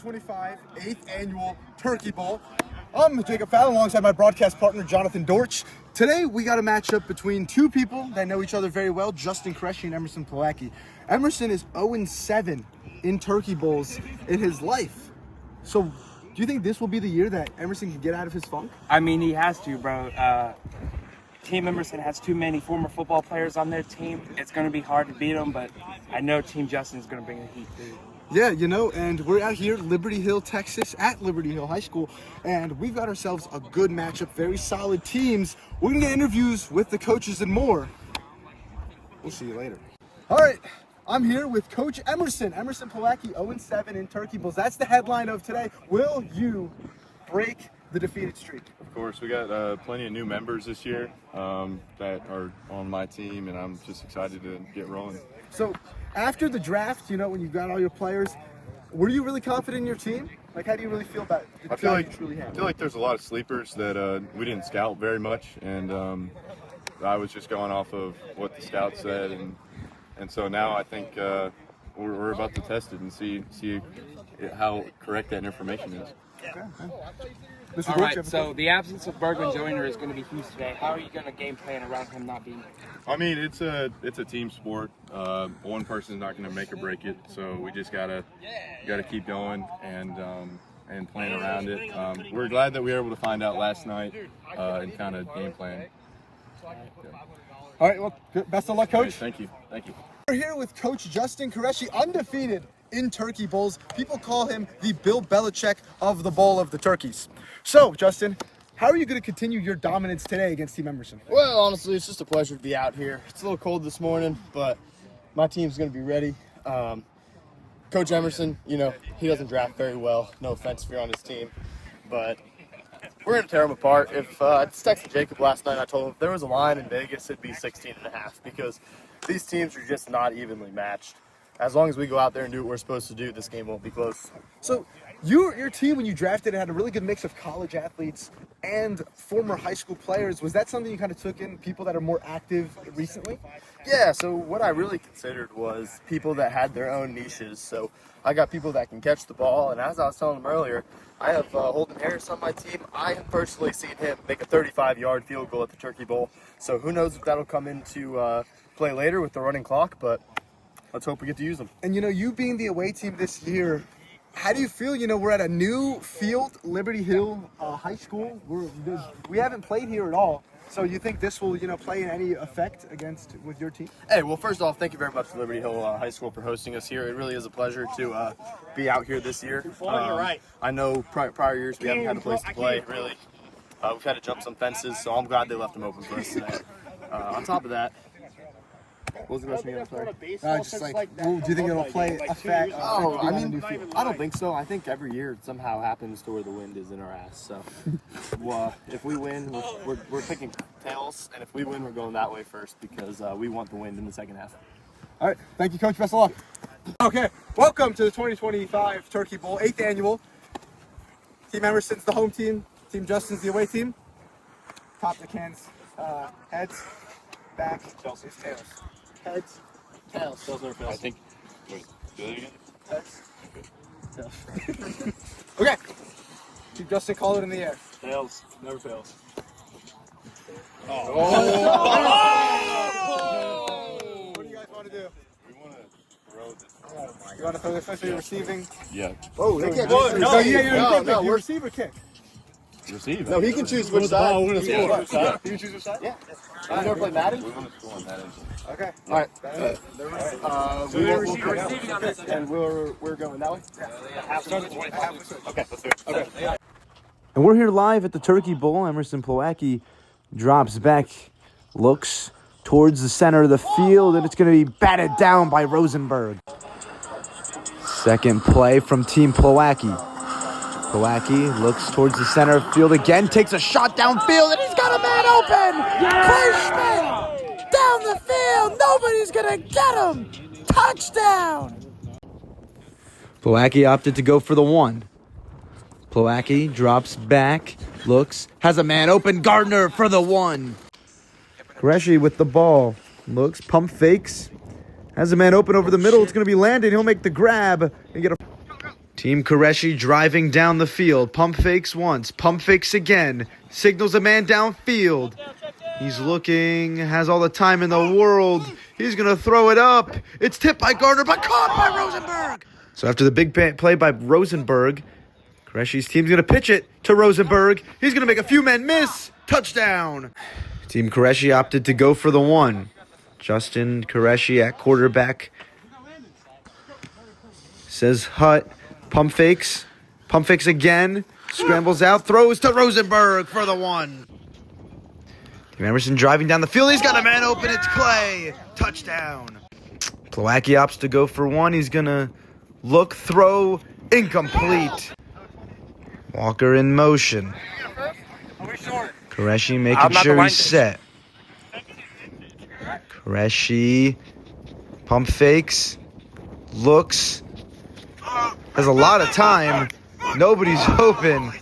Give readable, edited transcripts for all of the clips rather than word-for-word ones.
2025 8th Annual Turkey Bowl. I'm Jacob Fallon alongside my broadcast partner, Jonathan Dortch. Today, we got a matchup between two people that know each other very well, Justin Koreshi and Emerson Plawacki. Emerson is 0-7 in Turkey Bowls in his life. So, do you think this will be the year that Emerson can get out of his funk? I mean, he has to, bro. Team Emerson has too many former football players on their team. It's going to be hard to beat them, but I know Team Justin is going to bring the heat, too. Yeah, you know, and we're out here, Liberty Hill, Texas, at Liberty Hill High School, and we've got ourselves a good matchup, very solid teams. We're going to get interviews with the coaches and more. We'll see you later. All right, I'm here with Coach Emerson Plawacki, 0-7 in Turkey Bowls. That's the headline of today. Will you break the defeated streak? Of course, we got plenty of new members this year that are on my team, and I'm just excited to get rolling. So, after the draft, you know, when you got all your players, were you really confident in your team? Like, how do you really feel about it? I feel like there's a lot of sleepers that we didn't scout very much, and I was just going off of what the scouts said, and so now I think we're about to test it and see how correct that information is. Okay. All right, so the absence of Bergman Joyner is going to be huge today. How are you going to game plan around him not being here? I mean, it's a team sport. One person's not going to make or break it, so we just gotta keep going and plan around it. We're glad that we were able to find out last night and kind of game plan. All right, well, best of luck, Coach. Thank you. We're here with Coach Justin Koreshi, undefeated in Turkey Bowls. People call him the Bill Belichick of the Bowl of the Turkeys. So, Justin, how are you going to continue your dominance today against Team Emerson? Well, honestly, it's just a pleasure to be out here. It's a little cold this morning, but my team's going to be ready. Coach Emerson, you know, he doesn't draft very well. No offense if you're on his team, but we're going to tear him apart. I just texted Jacob last night. I told him if there was a line in Vegas, it'd be 16.5 because these teams are just not evenly matched. As long as we go out there and do what we're supposed to do, this game won't be close. So, your team, when you drafted it, had a really good mix of college athletes and former high school players. Was that something you kind of took in, people that are more active recently? Yeah, so what I really considered was people that had their own niches. So I got people that can catch the ball, and as I was telling them earlier, I have Holden Harris on my team. I have personally seen him make a 35-yard field goal at the Turkey Bowl. So who knows if that'll come into play later with the running clock, but let's hope we get to use them. And, you know, you being the away team this year, how do you feel? You know, we're at a new field, Liberty Hill High School. We haven't played here at all. So you think this will, you know, play in any effect with your team? Hey, well, first off, thank you very much to Liberty Hill High School for hosting us here. It really is a pleasure to be out here this year. I know prior years we haven't had a place to play, really. We've had to jump some fences, so I'm glad they left them open for us today. On top of that, what was the question again? Sorry. Just like, do you think it'll play effect? I mean, I don't think so. I think every year it somehow happens to where the wind is in our ass. So, if we win, we're picking tails, and if we win, we're going that way first because we want the wind in the second half. All right, thank you, Coach. Best of luck. Okay, welcome to the 2025 Turkey Bowl, 8th Annual. Team Emerson's the home team. Team Justin's the away team. Top the cans, heads, back, is tails. Heads, tails. I think. Wait, do that again. Heads, tails. Okay. Team Justin, call it in the air. Tails never fails. Oh. What do you guys want to do? We want to throw this. You want to throw this especially receiving? Yeah. Oh, they can't No, you receive or kick? Receive. No, he can choose which side. You can choose which side? Yeah. You never play Madden? We want to score on that end. Okay. All right. We're receiving on this end. And we're going that way? Okay, let's do it. Okay. And we're here live at the Turkey Bowl. Emerson Plawacki drops back, looks towards the center of the field, and it's going to be batted down by Rosenberg. Second play from Team Plawacki. Plawacki looks towards the center of the field again, takes a shot downfield, and he's got a man open! Clay Schmidt! Down the field! Nobody's going to get him! Touchdown! Plawacki opted to go for the one. Plawacki drops back, looks, has a man open, Gardner for the one. Koreshi with the ball, looks, pump fakes, has a man open over the middle, it's going to be landed, he'll make the grab and get a... Team Qureshi driving down the field. Pump fakes once, pump fakes again. Signals a man downfield. He's looking, has all the time in the world. He's going to throw it up. It's tipped by Gardner, but caught by Rosenberg. So after the big play by Rosenberg, Qureshi's team's going to pitch it to Rosenberg. He's going to make a few men miss. Touchdown. Team Qureshi opted to go for the one. Justin Qureshi at quarterback. Says Hut. Pump fakes again. Scrambles out, throws to Rosenberg for the one. Team Emerson driving down the field. He's got a man open. It's Clay. Touchdown. Plawacki opts to go for one. He's going to look, throw, incomplete. Walker in motion. Qureshi making sure he's set. Qureshi pump fakes, looks, has a lot of time. Nobody's open.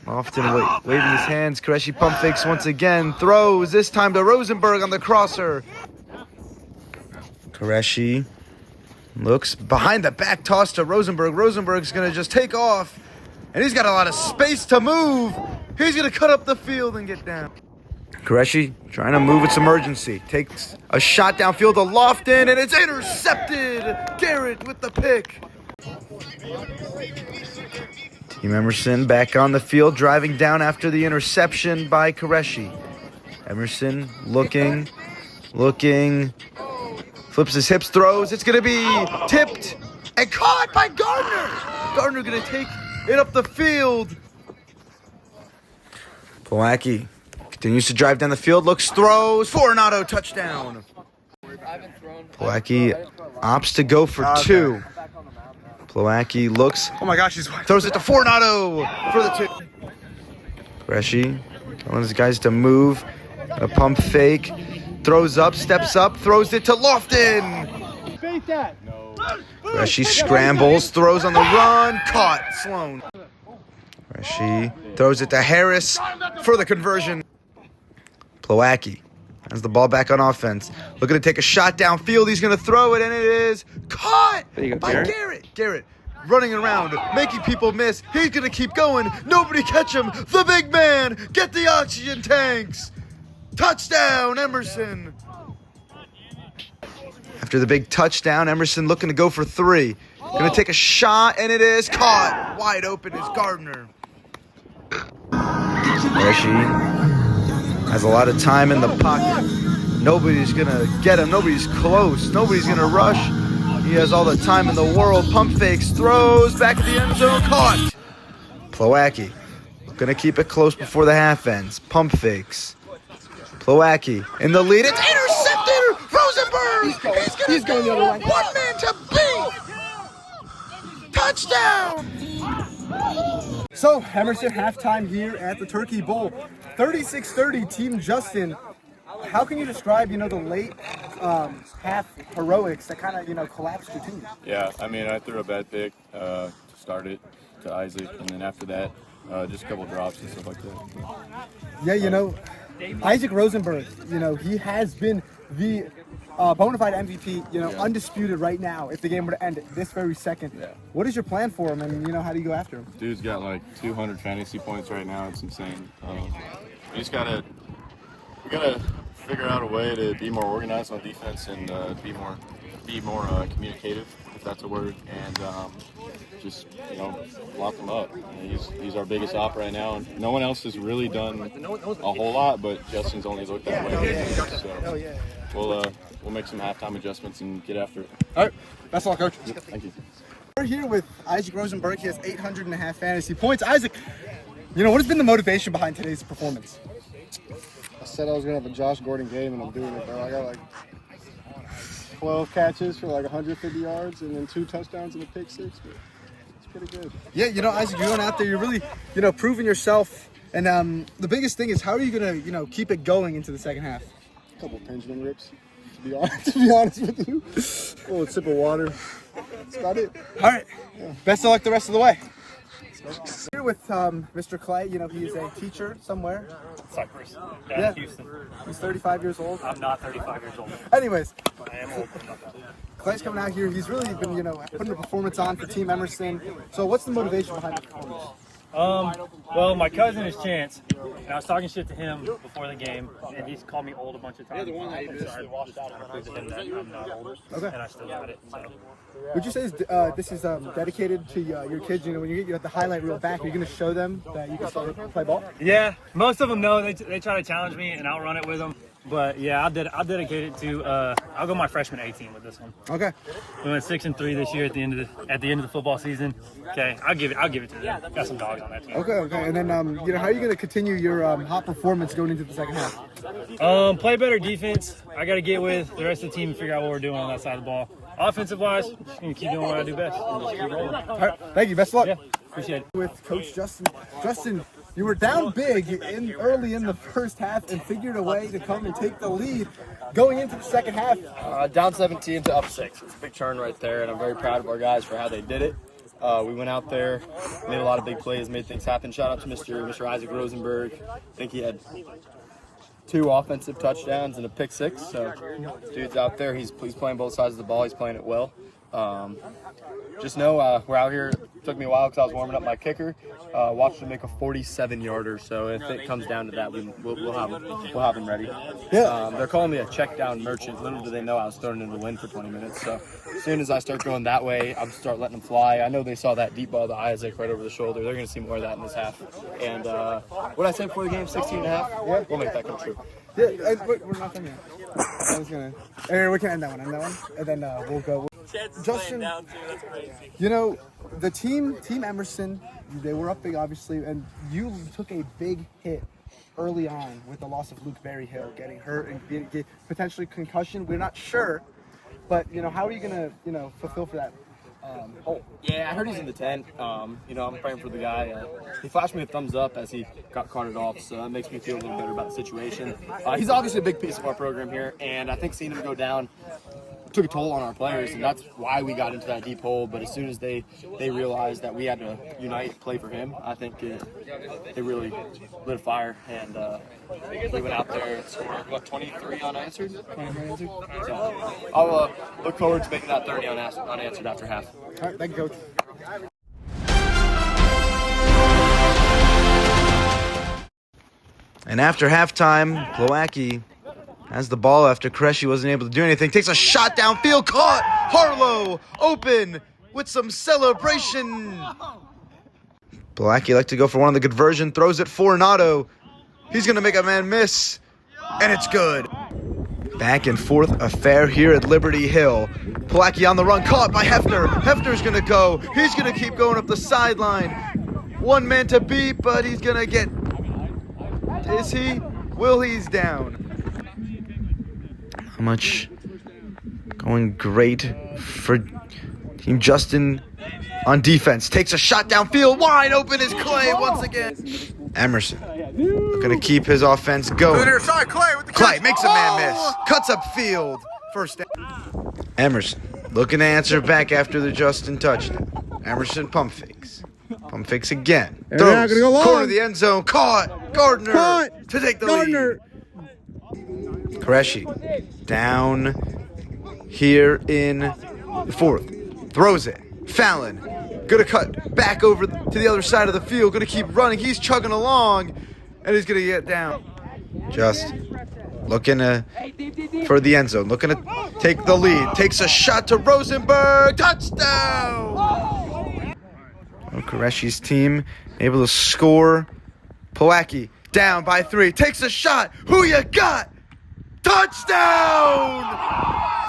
Often waving his hands. Qureshi pump fakes once again. Throws, this time to Rosenberg on the crosser. Qureshi looks behind the back, toss to Rosenberg. Rosenberg's going to just take off. And he's got a lot of space to move. He's going to cut up the field and get down. Qureshi trying to move its emergency. Takes a shot downfield to Lofton, and it's intercepted. Garrett with the pick. Team Emerson back on the field, driving down after the interception by Qureshi. Emerson looking, flips his hips, throws. It's going to be tipped and caught by Gardner. Gardner going to take it up the field. Plawacki continues to drive down the field, looks, throws, Foronado, touchdown. Plawacki opts to go for two. Plawacki looks, Oh my gosh, he's throws it to Foronado for the two. Qureshi telling his guys to move. A pump fake, throws up, steps up, throws it to Lofton. Qureshi scrambles, throws on the run, caught, Sloan. Qureshi throws it to Harris for the conversion. Plawacki has the ball back on offense. Looking to take a shot downfield. He's going to throw it, and it is caught by Garrett. Garrett running around, making people miss. He's going to keep going. Nobody catch him. The big man. Get the oxygen tanks. Touchdown, Emerson. After the big touchdown, Emerson looking to go for three. Going to take a shot, and it is caught. Wide open is Gardner. Qureshi has a lot of time in the pocket. Nobody's going to get him. Nobody's close. Nobody's going to rush. He has all the time in the world. Pump fakes, throws, back at the end zone, caught. Plawacki going to keep it close before the half ends. Pump fakes. Plawacki in the lead. It's intercepted. Rosenberg. He's going to go. One man to beat. Touchdown. So, Emerson halftime here at the Turkey Bowl. 36-30, Team Justin. How can you describe, the late half heroics that kind of, collapsed your team? Yeah, I mean, I threw a bad pick to start it to Isaac, and then after that, just a couple drops and stuff like that. Yeah, Isaac Rosenberg, he has been the bona fide MVP, undisputed right now if the game were to end this very second. Yeah. What is your plan for him, and, how do you go after him? Dude's got like 200 fantasy points right now. It's insane. We just gotta figure out a way to be more organized on defense and be more communicative, if that's a word, and just lock them up. He's our biggest op right now, and no one else has really done a whole lot, but Justin's only looked that way. So we'll make some halftime adjustments and get after it. All right, best of luck, Coach. Yep, thank you. We're here with Isaac Rosenberg. He has 800.5 fantasy points. Isaac, what has been the motivation behind today's performance? I said I was going to have a Josh Gordon game, and I'm doing it, bro. I got like 12 catches for like 150 yards and then 2 touchdowns and a pick six. But it's pretty good. Yeah, Isaac, you're going out there. You're really, proving yourself. And the biggest thing is, how are you going to, keep it going into the second half? A couple pendulum rips, to be honest with you. A little sip of water. That's about it. All right. Yeah. Best of luck the rest of the way. Let's Here with Mr. Clay, you know, he is a teacher somewhere. Cyprus. Yeah. Houston. He's 35 years old. I'm not 35 years old. Anyways, I am old, but not that old. Clay's coming out here. He's really been, you know, putting a performance on for Team Emerson. So what's the motivation behind the performance? Well, my cousin is Chance, and I was talking shit to him before the game, and he's called me old a bunch of times. So I just trying to prove to him that I'm not old, Okay. and I still got it. So. Would you say this is dedicated to your kids? You know, when you get the highlight reel back, you're going to show them that you can still play ball? Yeah, most of them know. They try to challenge me, and I'll run it with them. But yeah, I'll dedicate it to. I'll go my freshman 18 with this one. Okay. We went 6-3 this year at the end of the football season. Okay, I'll give it to them. Got some dogs on that team. Okay. And then, you know, how are you going to continue your hot performance going into the second half? Play better defense. I got to get with the rest of the team and figure out what we're doing on that side of the ball. Offensive wise, just gonna keep doing what I do best. And just keep rolling. All right. Thank you. Best of luck. Yeah, appreciate it. With Coach Justin. Justin, you were down big early in the first half and figured a way to come and take the lead. Going into the second half, Down 17 to up 6. It's a big turn right there, and I'm very proud of our guys for how they did it. We went out there, made a lot of big plays, made things happen. Shout out to Mr. Isaac Rosenberg. I think he had 2 offensive touchdowns and a pick 6. So, dude's out there. He's playing both sides of the ball. He's playing it well. Just know we're out here. It took me a while because I was warming up my kicker. Watched him make a 47-yarder. So if it comes down to that, we'll have him ready. Yeah. They're calling me a check down merchant. Little do they know I was throwing in the wind for 20 minutes. So as soon as I start going that way, I'll start letting them fly. I know they saw that deep ball to Isaac right over the shoulder. They're going to see more of that in this half. And what I said before the game, 16 and a half. Yeah, we'll make that come true. yeah, we're not done yet. I was gonna. We can end that one, and then we'll go. Justin, you know, the team Emerson, they were up big, obviously, and you took a big hit early on with the loss of Luke Berryhill getting hurt and getting potentially concussion. We're not sure, but you know, how are you gonna, you know, fulfill for that hole? Yeah, I heard he's in the tent. You know, I'm praying for the guy. He flashed me a thumbs up as he got carted off, so that makes me feel a little better about the situation. He's obviously a big piece of our program here, and I think seeing him go down took a toll on our players, and that's why we got into that deep hole. But as soon as they realized that we had to unite, play for him, I think it really lit a fire, and we went out there and scored 23 unanswered. So I'll look forward to making that 30 unanswered after half. All right, thank you, Coach. And after halftime, Plowacki has the ball after Koreshi wasn't able to do anything. Takes a shot downfield, caught! Harlow open with some celebration. Plowacki like to go for one of the conversion, throws it for Nato. He's going to make a man miss, and it's good. Back and forth affair here at Liberty Hill. Plowacki on the run, caught by Hefner. Hefner's going to go. He's going to keep going up the sideline. One man to beat, but he's going to get... Is he? Will he's down. How much going great for Team Justin on defense. Takes a shot downfield. Wide open is Clay once again. Emerson looking to keep his offense going. Clay makes a man miss. Cuts up field. First down. Emerson looking to answer back after the Justin touchdown. Emerson pump fakes. Pump fakes again. Throws. Corner of the end zone. Caught. Gardner to take the lead. Koreshi down here in the fourth. Throws it. Fallon gonna cut back over to the other side of the field. Gonna keep running. He's chugging along, and he's gonna get down. Just looking for the end zone. Looking to take the lead. Takes a shot to Rosenberg. Touchdown! Koreshi's team able to score. Plowacki down by 3. Takes a shot. Who you got? Touchdown!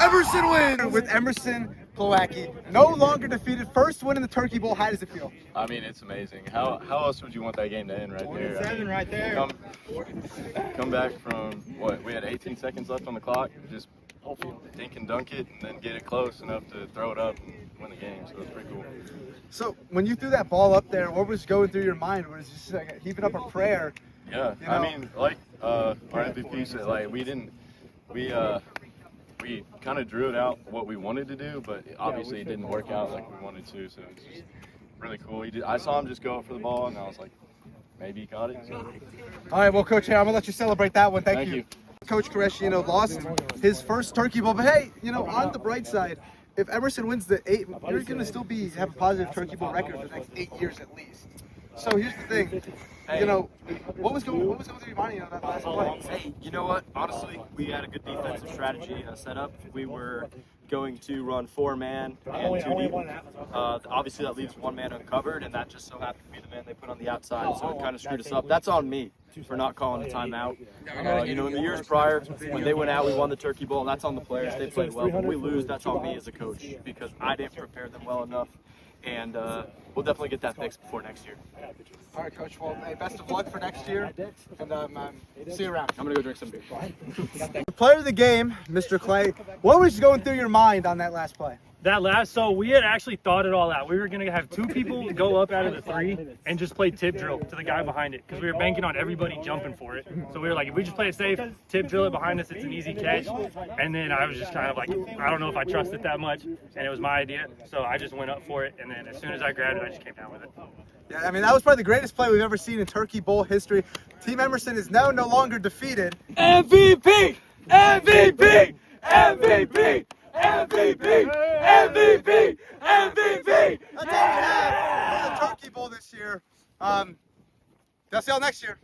Emerson wins! With Emerson Plowacki no longer defeated. First win in the Turkey Bowl. How does it feel? I mean, it's amazing. How else would you want that game to end right there? 27 right there. Come back from what? We had 18 seconds left on the clock. Just dink and dunk it, and then get it close enough to throw it up and win the game. So it's pretty cool. So when you threw that ball up there, what was going through your mind? Was it just like heaping up a prayer? Yeah, You know? I mean, like our MVP said, like we kind of drew it out what we wanted to do, but obviously it didn't work out like we wanted to. So it's just really cool. I saw him just go up for the ball, and I was like, maybe he caught it. So. All right, well, Coach, here, I'm going to let you celebrate that one. Thank Thank you. you. Coach Koresh, lost his first Turkey Bowl. But hey, on the bright side, if Emerson wins the 8, you're going to still have a positive Turkey Bowl record for the next 8 years at least. So here's the thing, what was going through your mind, that last play? Hey, you know what? Honestly, we had a good defensive strategy set up. We were going to run 4-man and 2 deep. Obviously, that leaves 1 man uncovered, and that just so happened to be the man they put on the outside, so it kind of screwed us up. That's on me for not calling a timeout. In the years prior, when they went out, we won the Turkey Bowl, and that's on the players. They played well. When we lose, that's on me as a coach because I didn't prepare them well enough, and we'll definitely get that fixed before next year. All right, Coach. Well, hey, best of luck for next year, and see you around. I'm going to go drink some beer. Player of the game, Mr. Clay. What was going through your mind on that last play? So we had actually thought it all out. We were going to have 2 people go up out of the 3 and just play tip drill to the guy behind it because we were banking on everybody jumping for it. So we were like, if we just play it safe, tip drill it behind us, it's an easy catch. And then I was just kind of like, I don't know if I trust it that much, and it was my idea. So I just went up for it, and then as soon as I grabbed it, I just came down with it. Yeah, I mean, that was probably the greatest play we've ever seen in Turkey Bowl history. Team Emerson is now no longer defeated. MVP! MVP! MVP! MVP! MVP! MVP! That's all we have for the Turkey Bowl this year. They'll see y'all next year.